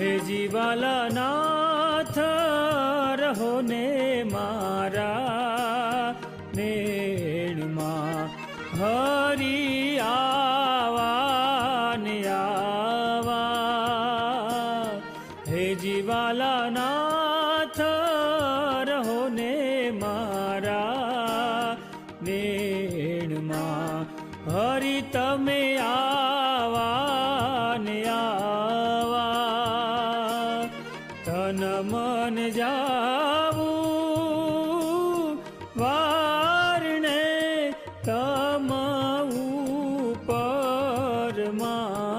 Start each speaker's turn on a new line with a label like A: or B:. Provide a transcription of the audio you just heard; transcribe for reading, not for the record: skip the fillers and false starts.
A: હે જીવાલા નાથ રહો ને મારા નેણમાં હરી આવા ને આવા હે જીવાલા નાથ રહો ને મારા નેણમાં હરી તમે આવા ને આવા તન મન જાવું વારણે તમ ઉપર માં